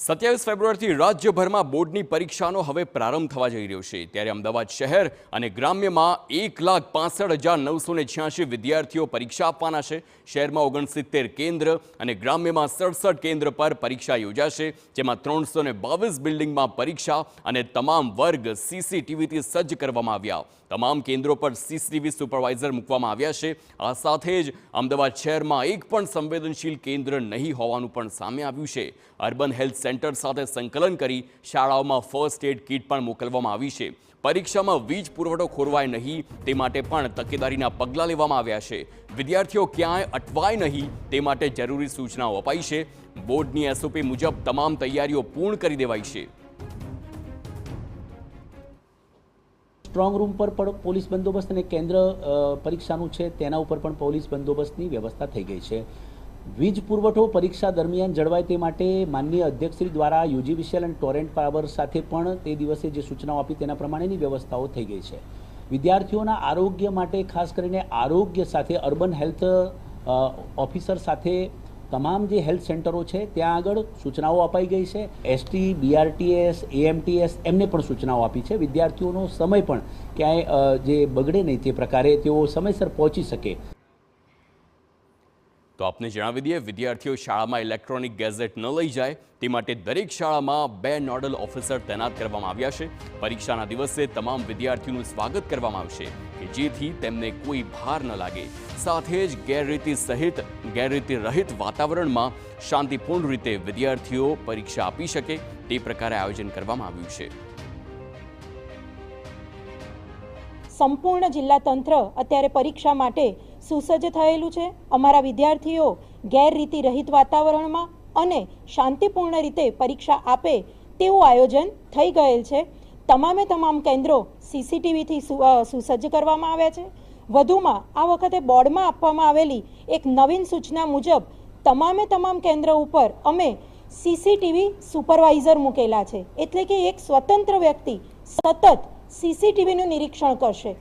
27 ફેબ્રુઆરીથી રાજ્યભરમાં બોર્ડની પરીક્ષાનો હવે પ્રારંભ થવા જઈ રહ્યો છે ત્યારે અમદાવાદ શહેર અને ગ્રામ્યમાં 1,65,986 વિદ્યાર્થીઓ પરીક્ષા આપવાના છે। શહેરમાં 69 કેન્દ્ર અને ગ્રામ્યમાં 67 કેન્દ્ર પર પરીક્ષા યોજાશે, જેમાં 322 બિલ્ડિંગમાં પરીક્ષા અને તમામ વર્ગ સીસીટીવીથી સજ્જ કરવામાં આવ્યા। તમામ કેન્દ્રો પર સીસીટીવી સુપરવાઇઝર મૂકવામાં આવ્યા છે। આ સાથે જ અમદાવાદ શહેરમાં એક પણ સંવેદનશીલ કેન્દ્ર નહીં હોવાનું પણ સામે આવ્યું છે। અર્બન હેલ્થ સેન્ટર સાથે સંકલન કરી શાળાઓમાં ફર્સ્ટ એડ કિટ પણ મોકલવામાં આવી છે। પરીક્ષામાં વીજ પુરવઠો ખોરવાય નહીં તે માટે પણ તકેદારીના પગલાં લેવામાં આવ્યા છે। વિદ્યાર્થીઓ ક્યાંય અટવાય નહીં તે માટે જરૂરી સૂચનાઓ અપાઈ છે। બોર્ડની એસઓપી મુજબ તમામ તૈયારીઓ પૂર્ણ કરી દેવાઈ છે। સ્ટ્રોંગ રૂમ પર પણ પોલીસ બંદોબસ્ત અને કેન્દ્ર પરીક્ષાનું છે તેના ઉપર પણ પોલીસ બંદોબસ્તની વ્યવસ્થા થઈ ગઈ છે। વીજ પુરવઠો પરીક્ષા દરમિયાન જળવાય તે માટે માનનીય અધ્યક્ષશ્રી દ્વારા યુજીવીસીએલ અને ટોરેન્ટ પાવર સાથે પણ તે દિવસે જે સૂચનાઓ આપી તેના પ્રમાણેની વ્યવસ્થાઓ થઈ ગઈ છે। વિદ્યાર્થીઓના આરોગ્ય માટે ખાસ કરીને આરોગ્ય સાથે અર્બન હેલ્થ ઓફિસર સાથે તમામ જે હેલ્થ સેન્ટરો છે ત્યાં આગળ સૂચનાઓ અપાઈ ગઈ છે। એસટી, બીઆરટીએસ, એએમટીએસ એમને પણ સૂચનાઓ આપી છે। વિદ્યાર્થીઓનો સમય પણ ક્યાંય જે બગડે નહીં તે પ્રકારે તેઓ સમયસર પહોંચી શકે। તો આપને જણાવી દઈએ, વિદ્યાર્થીઓ શાળામાં ઇલેક્ટ્રોનિક ગેઝેટ ન લઈ જાય તે માટે દરેક શાળામાં 2 નોડલ ઓફિસર તૈનાત કરવામાં આવ્યા છે। પરીક્ષાના દિવસે તમામ વિદ્યાર્થીઓનું સ્વાગત કરવામાં આવશે કે જેથી તેમને કોઈ ભાર ન લાગે। સાથે જ ગેરરીતિ રહિત વાતાવરણમાં શાંતિપૂર્ણ રીતે વિદ્યાર્થીઓ પરીક્ષા આપી શકે તે પ્રકારે આયોજન કરવામાં આવ્યું છે। સંપૂર્ણ જિલ્લા તંત્ર અત્યારે પરીક્ષા માટે સુસજ્જ થયેલું છે। અમારા વિદ્યાર્થીઓ ગેરરીતિ રહિત વાતાવરણમાં અને શાંતિપૂર્ણ રીતે પરીક્ષા આપે તેવું આયોજન થઈ ગયેલ છે। તમામે તમામ કેન્દ્રો સીસીટીવીથી સુસજ્જ કરવામાં આવ્યા છે। વધુમાં આ વખતે બોર્ડમાં આપવામાં આવેલી એક નવીન સૂચના મુજબ તમામે તમામ કેન્દ્ર ઉપર અમે સીસીટીવી સુપરવાઇઝર મૂકેલા છે, એટલે કે એક સ્વતંત્ર વ્યક્તિ સતત સીસીટીવીનું નિરીક્ષણ કરશે।